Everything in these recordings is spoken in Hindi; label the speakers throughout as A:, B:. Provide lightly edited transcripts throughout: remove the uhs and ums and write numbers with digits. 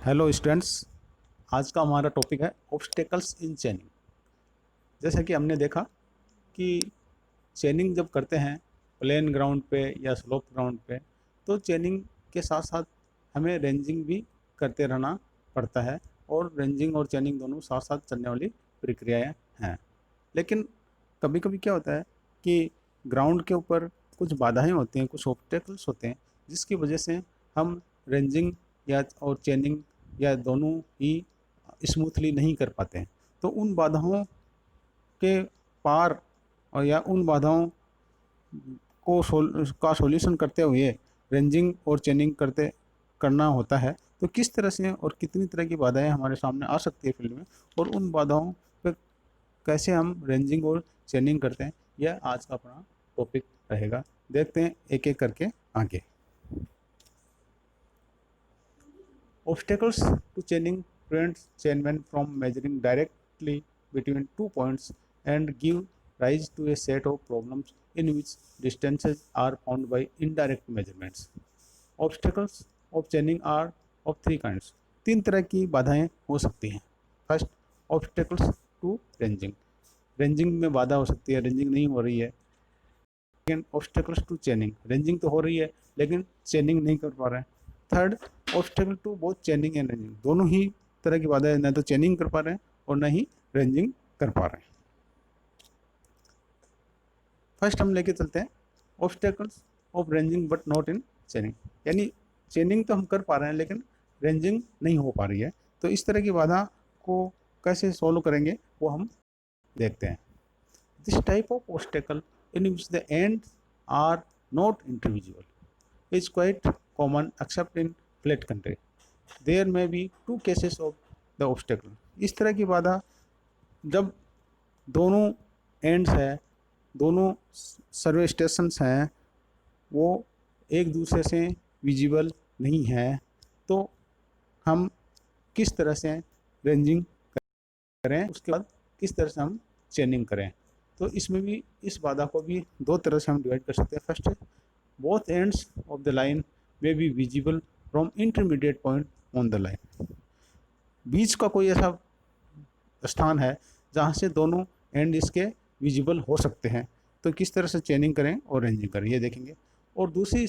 A: हेलो स्टूडेंट्स, आज का हमारा टॉपिक है ऑब्स्टेकल्स इन चेनिंग। जैसा कि हमने देखा कि चेनिंग जब करते हैं प्लेन ग्राउंड पे या स्लोप ग्राउंड पे, तो चेनिंग के साथ साथ हमें रेंजिंग भी करते रहना पड़ता है, और रेंजिंग और चेनिंग दोनों साथ साथ चलने वाली प्रक्रियाएं हैं। लेकिन कभी कभी क्या होता है कि ग्राउंड के ऊपर कुछ बाधाएं होती हैं, कुछ ऑब्स्टेकल्स होते हैं, जिसकी वजह से हम रेंजिंग या और चेनिंग या दोनों ही स्मूथली नहीं कर पाते हैं। तो उन बाधाओं के पार और या उन बाधाओं का सॉल्यूशन करते हुए रेंजिंग और चेनिंग करना होता है। तो किस तरह से और कितनी तरह की बाधाएं हमारे सामने आ सकती है फील्ड में, और उन बाधाओं पर कैसे हम रेंजिंग और चेनिंग करते हैं, यह आज का अपना टॉपिक रहेगा। देखते हैं एक एक करके आगे। Obstacles to chaining prevents chainmen from measuring directly between 2 points and give rise to a set of problems in which distances are found by indirect measurements. Obstacles of chaining are of three kinds. तीन तरह की बाधाएं हो सकती हैं। First, obstacles to ranging. Ranging में बाधा हो सकती है, रेंजिंग नहीं हो रही है। Second, obstacles to chaining. Ranging तो हो रही है लेकिन चेनिंग नहीं कर पा रहे हैं। Third, obstacle to both chaining and ranging. दोनों ही तरह की बाधा है, ना तो चेनिंग कर पा रहे हैं और ना ही रेंजिंग कर पा रहे हैं। फर्स्ट हम लेके चलते हैं obstacles of ranging but not इन चेनिंग। यानी चेनिंग तो हम कर पा रहे हैं लेकिन रेंजिंग नहीं हो पा रही है। तो इस तरह की बाधा को कैसे सॉल्व करेंगे वो हम देखते हैं। This type of obstacle in which the ends are not interchangeable is quite common except in flat country. There may be two cases of the obstacle. इस तरह की बाधा जब दोनों एंड्स है, दोनों सर्वे स्टेशंस हैं, वो एक दूसरे से विजिबल नहीं है, तो हम किस तरह से रेंजिंग करें, उसके बाद किस तरह से हम चेनिंग करें। तो इसमें भी इस बाधा को भी दो तरह से हम डिवाइड कर सकते हैं। First, both ends of the line may be visible from intermediate point on the line. बीच का कोई ऐसा स्थान है जहाँ से दोनों एंड इसके विजिबल हो सकते हैं, तो किस तरह से चेनिंग करें और रेंजिंग करें ये देखेंगे। और दूसरी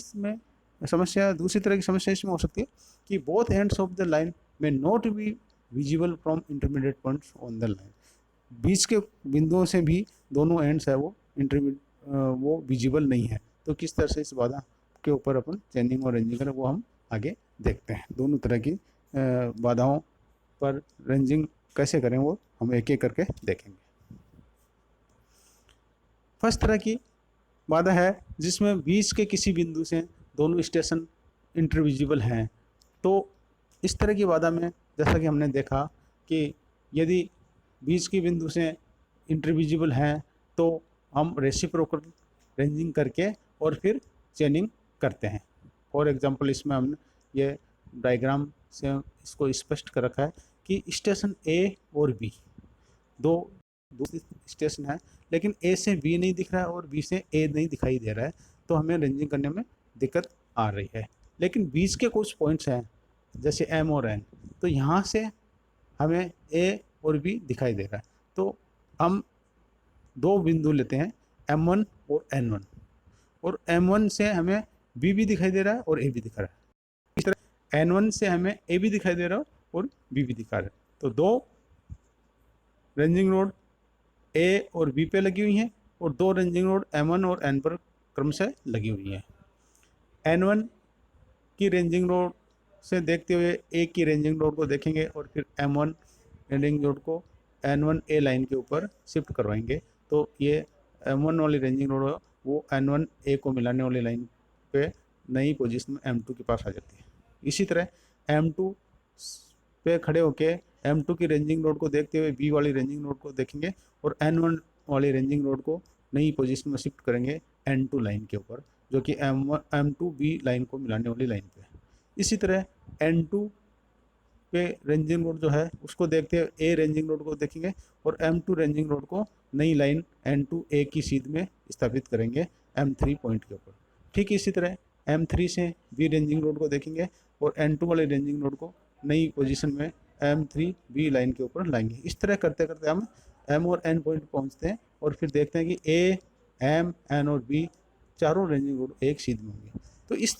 A: तरह की समस्या इसमें हो सकती है कि both ends of the line may not be visible from intermediate points on the line. बीच के बिंदुओं से भी दोनों एंड्स है वो विजिबल नहीं है। तो किस तरह से इस बाधा के ऊपर अपन चेनिंग और रेंजिंग करें वो हम आगे देखते हैं। दोनों तरह की बाधाओं पर रेंजिंग कैसे करें वो हम एक एक करके देखेंगे। फर्स्ट तरह की बाधा है जिसमें बीच के किसी बिंदु से दोनों स्टेशन इंटरविजिबल हैं। तो इस तरह की बाधा में जैसा कि हमने देखा कि यदि बीच के बिंदु से इंटरविजिबल हैं तो हम रेसिप्रोकल रेंजिंग करके और फिर चेनिंग करते हैं। फॉर एग्जांपल इसमें हमने ये डायग्राम से इसको स्पष्ट कर रखा है कि स्टेशन ए और बी दो स्टेशन है, लेकिन ए से बी नहीं दिख रहा है और बी से ए नहीं दिखाई दे रहा है, तो हमें रेंजिंग करने में दिक्कत आ रही है। लेकिन बीच के कुछ पॉइंट्स हैं जैसे एम और एन, तो यहाँ से हमें ए और बी दिखाई दे रहा है। तो हम दो बिंदु लेते हैं M1 और N1, और M1 से हमें B भी दिखाई दे रहा है और A भी दिखा रहा है। इस तरह N1 से हमें A भी दिखाई दे रहा है और B भी दिखा रहा है। तो दो रेंजिंग रोड A और B पे लगी हुई हैं और दो रेंजिंग रोड M1 और N पर क्रमशः लगी हुई हैं। N1 की रेंजिंग रोड से देखते हुए A की रेंजिंग रोड को देखेंगे और फिर M1 रेंजिंग रोड को N1A लाइन के ऊपर शिफ्ट करवाएंगे। तो ये M1 वाली रेंजिंग रोड वो N1A को मिलाने वाली लाइन पे नई पोजीशन में M2 के पास आ जाती है। इसी तरह M2 पे खड़े होके M2 की रेंजिंग रोड को देखते हुए B वाली रेंजिंग रोड को देखेंगे और N1 वाली रेंजिंग रोड को नई पोजीशन में शिफ्ट करेंगे N2 लाइन के ऊपर, जो कि M2B लाइन को मिलाने वाली लाइन पे है। इसी तरह N2 पे रेंजिंग रोड जो है उसको देखते हुए A रेंजिंग रोड को देखेंगे और M2 रेंजिंग रोड को नई लाइन N2A की सीध में स्थापित करेंगे M3 पॉइंट के ऊपर। ठीक इसी तरह M3 से B रेंजिंग रोड को देखेंगे और N2 वाले रेंजिंग रोड को नई पोजीशन में M3B लाइन के ऊपर लाएंगे। इस तरह करते करते हम M और N पॉइंट पहुंचते हैं और फिर देखते हैं कि A, M, N और B चारों रेंजिंग रोड एक सीध में होंगे। तो इस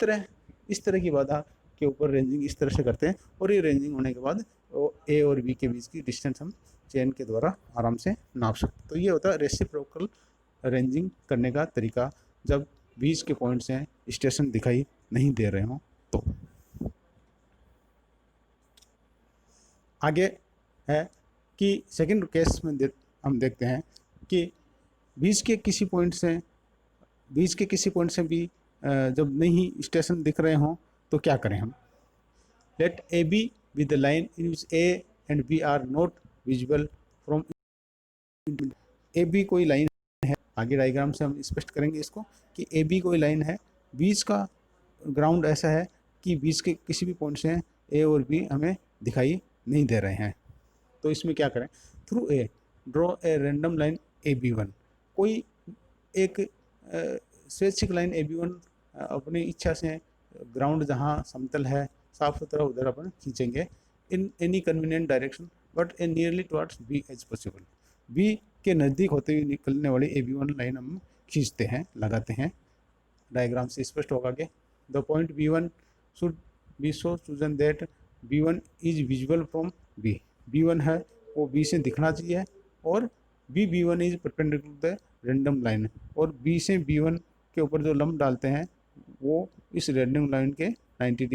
A: तरह की बाधा के ऊपर रेंजिंग इस तरह से करते हैं और ये रेंजिंग होने के बाद A और B के बीच की डिस्टेंस हम चेन के द्वारा आराम से नाप सकते हैं। तो ये होता है रेसिप्रोकल रेंजिंग करने का तरीका, जब बीच के पॉइंट्स हैं स्टेशन दिखाई नहीं दे रहे हों। तो आगे है कि सेकंड केस में हम देखते हैं कि बीच के किसी पॉइंट से भी जब नहीं स्टेशन दिख रहे हों तो क्या करें हम। Let A B with the line in which A and B are not visible from A B कोई लाइन है, आगे डायग्राम से हम स्पष्ट करेंगे इसको कि ए बी कोई लाइन है, बीच का ग्राउंड ऐसा है कि बीच के किसी भी पॉइंट से ए और बी हमें दिखाई नहीं दे रहे हैं। तो इसमें क्या करें, through A draw a random line A B one, कोई एक स्वैच्छिक लाइन ए बी वन अपनी इच्छा से ग्राउंड जहाँ समतल है साफ सुथरा उधर अपन खींचेंगे in any convenient direction but A nearly towards B as possible. B के नज़दीक होते हुए निकलने वाली ए बी वन लाइन हम खींचते हैं, लगाते हैं। डायग्राम से स्पष्ट होगा कि the point B one should be so chosen that B one is visible from B, B one है वो बी से दिखना चाहिए और B one is perpendicular the random line, और बी से बी वन के ऊपर जो लंब डालते हैं वो इस रेंडम लाइन के 90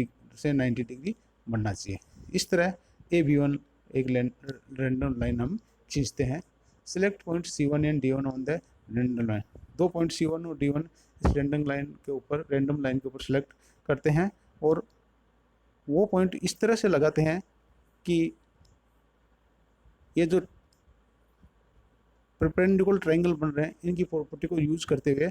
A: डिग्री बनना चाहिए। इस तरह ए बी वन एक रेंडम लाइन हम खींचते हैं। Select point C one and D one on the random line, दो पॉइंट सी वन और डी वन इस रेंडम लाइन के ऊपर सेलेक्ट करते हैं और वो पॉइंट इस तरह से लगाते हैं कि ये जो परपेंडिकुलर ट्रायंगल बन रहे हैं इनकी प्रॉपर्टी को यूज करते हुए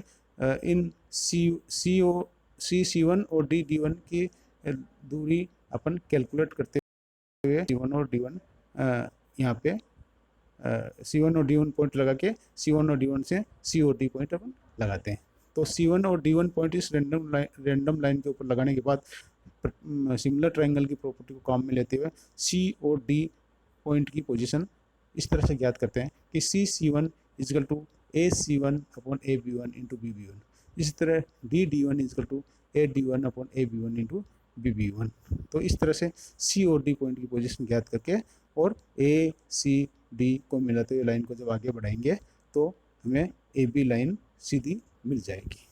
A: इन सी वन और डी वन की दूरी अपन कैलकुलेट करते हुए सी वन और डी वन यहाँ पे सी वन और डी वन पॉइंट लगा के सी वन और डी वन से सी और डी पॉइंट अपन लगाते हैं। तो सी वन और डी वन पॉइंट इस रेंडम लाइन के ऊपर लगाने के बाद सिमिलर ट्रायंगल की प्रॉपर्टी को काम में लेते हुए सी और डी पॉइंट की पोजीशन इस तरह से ज्ञात करते हैं कि C one equal to A C one upon A B one into B B one, इसी तरह D one equal to A D one upon A B one into B B one. तो इस तरह से सी और डी पॉइंट की पोजीशन ज्ञात करके और ए सी डी को मिलाते हुए लाइन को जब आगे बढ़ाएंगे तो हमें ए बी लाइन सीधी मिल जाएगी।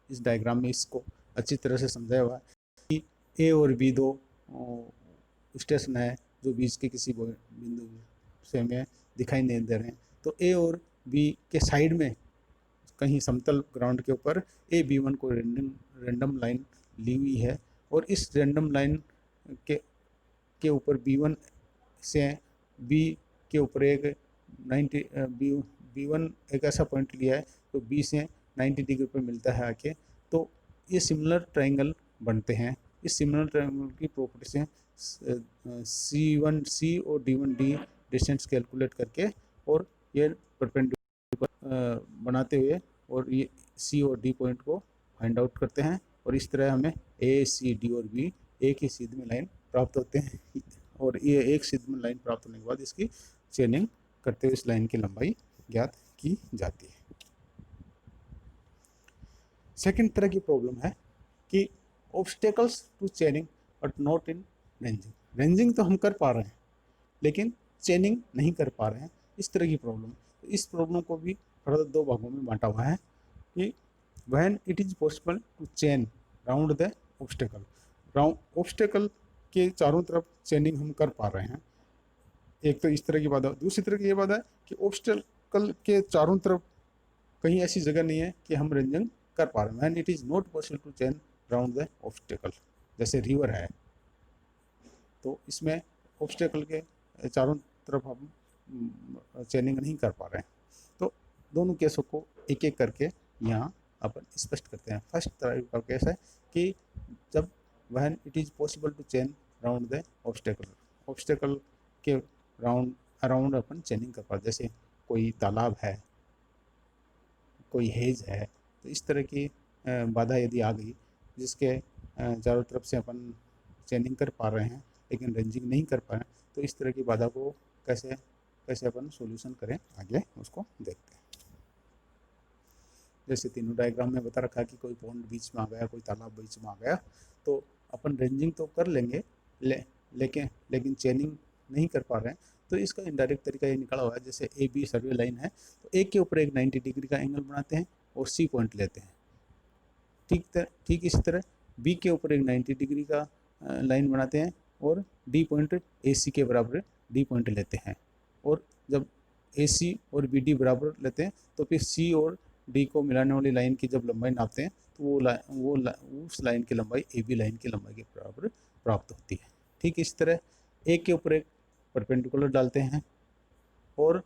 A: इस डायग्राम में इसको अच्छी तरह से समझाया हुआ है कि ए और बी दो स्टेशन है जो बीच के किसी बिंदु से हमें दिखाई नहीं दे रहे हैं। तो ए और बी के साइड में कहीं समतल ग्राउंड के ऊपर ए बी वन को रेंडम लाइन ली हुई है और इस रेंडम लाइन के ऊपर बी वन से बी के ऊपर एक 90 बी वन एक ऐसा पॉइंट लिया है तो बी से 90 डिग्री पर मिलता है आके, तो ये सिमिलर ट्रायंगल बनते हैं। इस सिमिलर ट्रायंगल की प्रॉपर्टी से सी वन सी और D one D distance calculate करके और ये परपेंडिकुलर बनाते हुए और ये सी और डी पॉइंट को फाइंड आउट करते हैं और इस तरह हमें ए सी डी और बी एक ही सीध में लाइन प्राप्त होते हैं और ये एक सीध में लाइन प्राप्त होने के बाद इसकी चेनिंग करते हुए इस लाइन की लंबाई ज्ञात की जाती है। सेकंड तरह की प्रॉब्लम है कि obstacles to chaining but not in ranging. Ranging तो हम कर पा रहे हैं लेकिन चेनिंग नहीं कर पा रहे हैं, इस तरह की प्रॉब्लम। तो इस प्रॉब्लम को भी फर्दर दो भागों में बांटा हुआ है कि when it is possible to chain round the obstacle, obstacle के चारों तरफ चेनिंग हम कर पा रहे हैं। एक तो इस तरह की बात है। दूसरी तरह की ये बात है कि ऑब्स्टेकल के चारों तरफ कहीं ऐसी जगह नहीं है कि हम रेंजिंग कर पा रहे हैं। When it is not possible to chain round the obstacle, जैसे रिवर है तो इसमें ऑब्स्टेकल के चारों तरफ हम चेनिंग नहीं कर पा रहे हैं। तो दोनों केसों को एक एक करके यहाँ अपन स्पष्ट करते हैं। फर्स्ट तरह का केस है कि जब when it is possible to chain round the obstacle, obstacle के अराउंड अपन चेनिंग कर पाते, जैसे कोई तालाब है, कोई हेज है, तो इस तरह की बाधा यदि आ गई जिसके चारों तरफ से अपन चेनिंग कर पा रहे हैं लेकिन रेंजिंग नहीं कर पा रहे हैं, तो इस तरह की बाधा को कैसे कैसे अपन सॉल्यूशन करें आगे उसको देखते हैं। जैसे तीनों डायग्राम में बता रखा है कि कोई पॉन्ड बीच में आ गया, कोई तालाब बीच में आ गया, तो अपन रेंजिंग तो कर लेंगे लेकिन चेनिंग नहीं कर पा रहे हैं, तो इसका इनडायरेक्ट तरीका ये निकला हुआ है। जैसे ए बी सर्वे लाइन है, तो ए के ऊपर एक 90 डिग्री का एंगल बनाते हैं और सी पॉइंट लेते हैं। ठीक इसी तरह बी के ऊपर एक 90 डिग्री का लाइन बनाते हैं और डी पॉइंट ए सी के बराबर डी पॉइंट लेते हैं। और जब ए सी और बी डी बराबर लेते हैं तो फिर सी और डी को मिलाने वाली लाइन की जब लंबाई नापते हैं तो उस लाइन की लंबाई ए बी लाइन की लंबाई के बराबर प्राप्त होती है। ठीक इस तरह ए के ऊपर एक परपेंडिकुलर डालते हैं और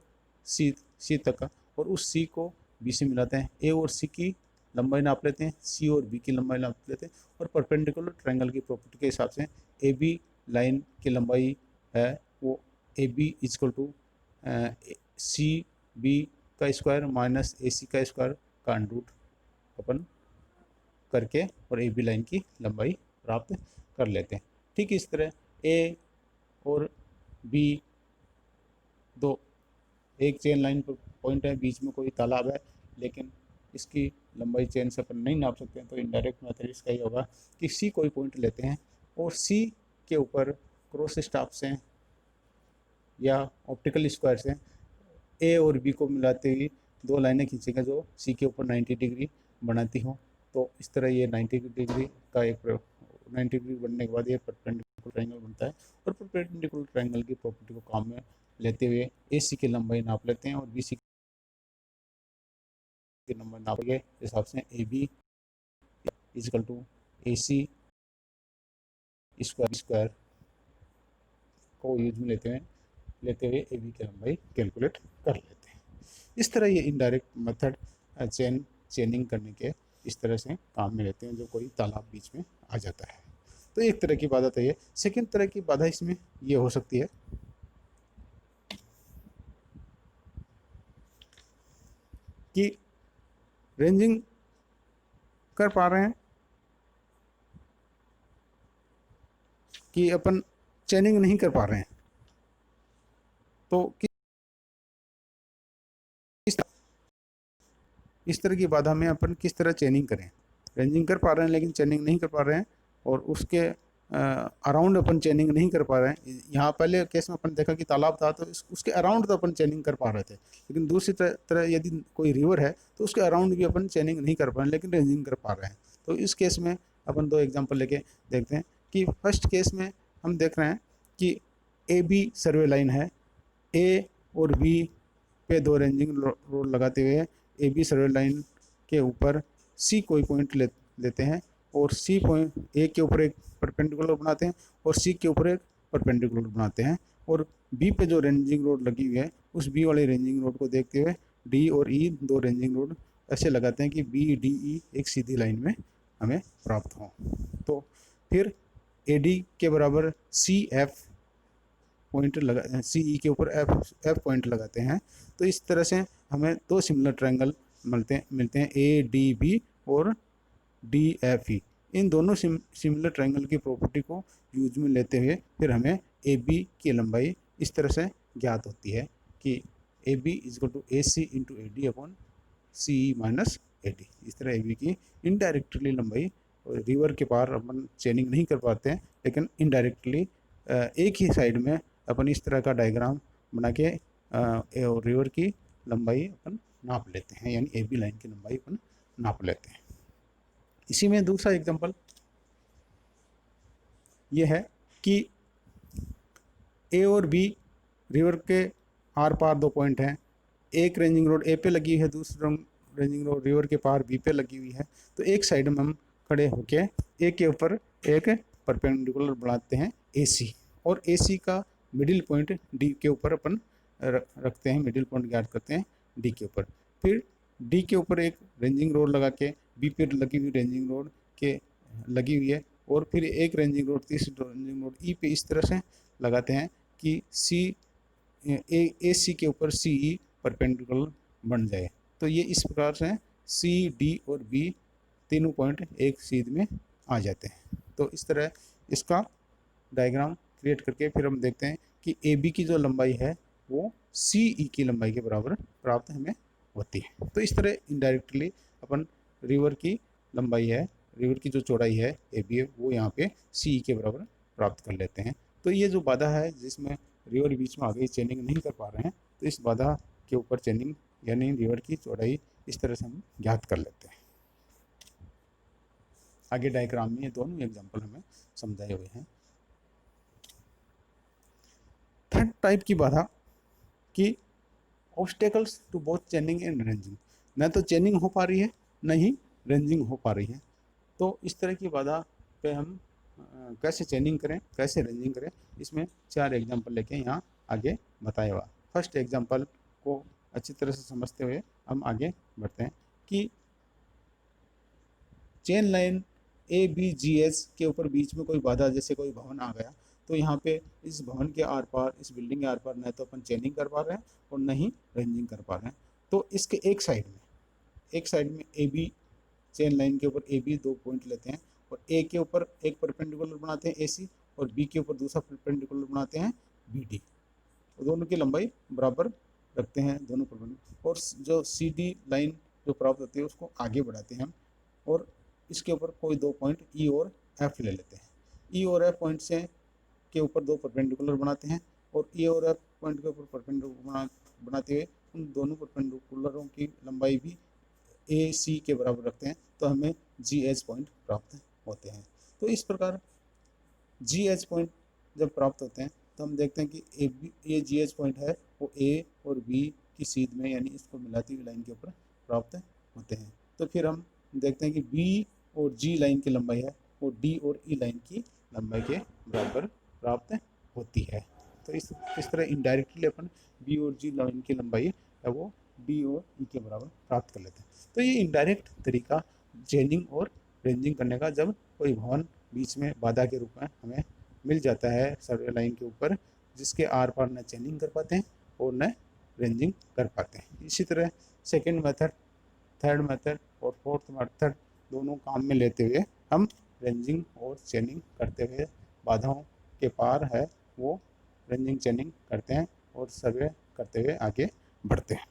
A: सी तक का, और उस सी को बी से मिलाते हैं। ए और सी की लंबाई नाप लेते हैं, सी और बी की लंबाई नाप लेते हैं, और परपेंडिकुलर ट्रायंगल की प्रॉपर्टी के हिसाब से ए बी लाइन की लंबाई है वो A B is equal to C B का स्क्वायर माइनस ए सी का स्क्वायर का अंडरूट अपन करके और ए बी लाइन की लंबाई प्राप्त कर लेते हैं। ठीक इस तरह ए और बी दो एक चेन लाइन पर पॉइंट है, बीच में कोई तालाब है, लेकिन इसकी लंबाई चेन से अपन नहीं नाप सकते हैं, तो इनडायरेक्ट मेथड इसका ही होगा कि सी कोई पॉइंट लेते हैं और सी के ऊपर क्रॉस स्टाफ से या ऑप्टिकल स्क्वायर से ए और बी को मिलाते हुए दो लाइनें खींचेंगे जो सी के ऊपर 90 डिग्री बनाती हों। तो इस तरह ये 90 डिग्री का एक 90 डिग्री बनने के बाद ये परपेंडिकुलर ट्रायंगल बनता है, और परपेंडिकुलर ट्रायंगल की प्रॉपर्टी को काम में लेते हुए ए सी की लंबाई नाप लेते हैं और बी सी की लंबाई नाप के हिसाब से A B is equal to A C square को यूज में लेते हुए ए बी की लंबाई कैलकुलेट कर लेते हैं। इस तरह ये इनडायरेक्ट मेथड चेनिंग करने के इस तरह से काम में लेते हैं जो कोई तालाब बीच में आ जाता है। तो एक तरह की बाधा तो ये। सेकेंड तरह की बाधा इसमें ये हो सकती है कि रेंजिंग कर पा रहे हैं कि अपन चेनिंग नहीं कर पा रहे हैं, तो इस तरह की बाधा में अपन किस तरह चेनिंग करें। रेंजिंग कर पा रहे हैं लेकिन चेनिंग नहीं कर पा रहे हैं, और उसके अराउंड अपन चेनिंग नहीं कर पा रहे हैं। यहाँ पहले केस में अपन देखा कि तालाब था तो उसके अराउंड तो अपन चेनिंग कर पा रहे थे, लेकिन दूसरी तरह यदि कोई रिवर है तो उसके अराउंड भी अपन चेनिंग नहीं कर पा रहे हैं लेकिन रेंजिंग कर पा रहे हैं। तो इस केस में अपन दो एग्जाम्पल लेके देखते हैं कि फर्स्ट केस में हम देख रहे हैं कि ए बी सर्वे लाइन है, ए और बी पे दो रेंजिंग रोड लगाते हुए ए बी सर्वे लाइन के ऊपर सी कोई पॉइंट लेते हैं और सी पॉइंट ए के ऊपर एक परपेंडिकुलर बनाते हैं और सी के ऊपर एक परपेंडिकुलर बनाते हैं, और बी पे जो रेंजिंग रोड लगी हुई है उस बी वाले रेंजिंग रोड को देखते हुए डी और ई दो रेंजिंग रोड ऐसे लगाते हैं कि बी डी ई एक सीधी लाइन में हमें प्राप्त हो। तो फिर ए डी के बराबर सी एफ पॉइंट लगा, सी ई के ऊपर एफ पॉइंट लगाते हैं। तो इस तरह से हमें दो सिमिलर ट्रायंगल मिलते हैं ए डी बी और डी एफ ई। इन दोनों सिमिलर ट्रायंगल की प्रॉपर्टी को यूज में लेते हुए फिर हमें ए बी की लंबाई इस तरह से ज्ञात होती है कि A B is equal to A C into A D upon C E minus A D. इस तरह ए बी की इनडायरेक्टली लंबाई, रिवर के पार अपन चेनिंग नहीं कर पाते हैं लेकिन इनडायरेक्टली एक ही साइड में अपन इस तरह का डायग्राम बना के रिवर की लंबाई अपन नाप लेते हैं, यानी ए बी लाइन की लंबाई अपन नाप लेते हैं। इसी में दूसरा एग्जांपल ये है कि ए और बी रिवर के आर पार दो पॉइंट हैं, एक रेंजिंग रोड ए पे लगी है, दूसरा रेंजिंग रोड रिवर के पार बी पे लगी हुई है। तो एक साइड में हम खड़े होके ए के ऊपर एक परपेंडिकुलर बनाते हैं ए सी, और ए सी का मिडिल पॉइंट डी के ऊपर अपन रखते हैं, मिडिल पॉइंट ज्ञात करते हैं डी के ऊपर। फिर डी के ऊपर एक रेंजिंग रोड लगा के बी पे लगी हुई रेंजिंग रोड के लगी हुई है, और फिर एक रेंजिंग रोड तीसरी रेंजिंग रोड ई पे इस तरह से लगाते हैं कि सी ए सी के ऊपर सी ई परपेंडिकुलर बन जाए। तो ये इस प्रकार से सी डी और बी तीनों पॉइंट एक सीध में आ जाते हैं। तो इस तरह इसका डायग्राम क्रिएट करके फिर हम देखते हैं कि ए बी की जो लंबाई है वो सी ई की लंबाई के बराबर प्राप्त हमें होती है। तो इस तरह इनडायरेक्टली अपन रिवर की लंबाई है, रिवर की जो चौड़ाई है ए बी है, वो यहाँ पे सी ई के बराबर प्राप्त कर लेते हैं। तो ये जो बाधा है जिसमें रिवर बीच में आगे चेनिंग नहीं कर पा रहे हैं, तो इस बाधा के ऊपर चेनिंग यानी रिवर की चौड़ाई इस तरह से हम ज्ञात कर लेते हैं। आगे डायग्राम में ये दोनों एग्जाम्पल हमें समझाए हुए हैं। थर्ड टाइप की बाधा कि obstacles to both chaining and ranging, न तो चेनिंग हो पा रही है न ही रेंजिंग हो पा रही है। तो इस तरह की बाधा पे हम कैसे चेनिंग करें, कैसे रेंजिंग करें, इसमें 4 एग्जांपल लेके यहाँ आगे बताया हुआ। फर्स्ट एग्जांपल को अच्छी तरह से समझते हुए हम आगे बढ़ते हैं कि chain line A B G S के ऊपर बीच में कोई बाधा, जैसे कोई भवन आ गया, तो यहाँ पे इस भवन के आर पार, इस बिल्डिंग के आर पार न तो अपन चेनिंग कर पा रहे हैं और न ही रेंजिंग कर पा रहे हैं। तो इसके एक साइड में ए बी चेन लाइन के ऊपर ए बी 2 पॉइंट लेते हैं और ए के ऊपर एक परपेंडिकुलर बनाते हैं ए सी और बी के ऊपर दूसरा परपेंडिकुलर बनाते हैं बी डी। दोनों की लंबाई बराबर रखते हैं दोनों परपेंडिकुलर, और जो सी डी लाइन जो प्राप्त होती है उसको आगे बढ़ाते हैं हम, और इसके ऊपर कोई 2 पॉइंट ई और एफ ले लेते हैं। ई और एफ पॉइंट से के ऊपर 2 परपेंडिकुलर बनाते हैं और ई और एफ पॉइंट के ऊपर परपेंडिकुलर बनाते हुए उन दोनों परपेंडिकुलरों की लंबाई भी ए सी के बराबर रखते हैं, तो हमें जी एच पॉइंट प्राप्त होते हैं। तो इस प्रकार जी एच पॉइंट जब प्राप्त होते हैं तो हम देखते हैं कि ये जी एच पॉइंट है वो ए और बी की सीध में यानी इसको मिलाती हुई लाइन के ऊपर प्राप्त होते हैं। तो फिर हम देखते हैं कि बी और जी लाइन की लंबाई है वो डी और ई लाइन की लंबाई के बराबर प्राप्त होती है। तो इस तरह इनडायरेक्टली अपन बी और जी लाइन की लंबाई है वो डी और ई के बराबर प्राप्त कर लेते हैं। तो ये इनडायरेक्ट तरीका चेनिंग और रेंजिंग करने का, जब कोई भवन बीच में बाधा के रूप में हमें मिल जाता है सर्वे लाइन के ऊपर, जिसके आर पार न चेनिंग कर पाते हैं और न रेंजिंग कर पाते हैं। इसी तरह सेकेंड मेथड, थर्ड मेथड और फोर्थ मेथड दोनों काम में लेते हुए हम रेंजिंग और चेनिंग करते हुए बाधाओं के पार है वो रेंजिंग चेनिंग करते हैं और सर्वे करते हुए आगे बढ़ते हैं।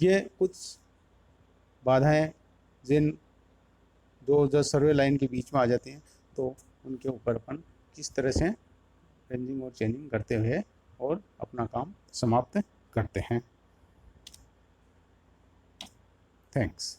A: ये कुछ बाधाएं जिन दो जो सर्वे लाइन के बीच में आ जाती हैं, तो उनके ऊपर अपन किस तरह से रेंजिंग और चेनिंग करते हुए और अपना काम समाप्त करते हैं। थैंक्स।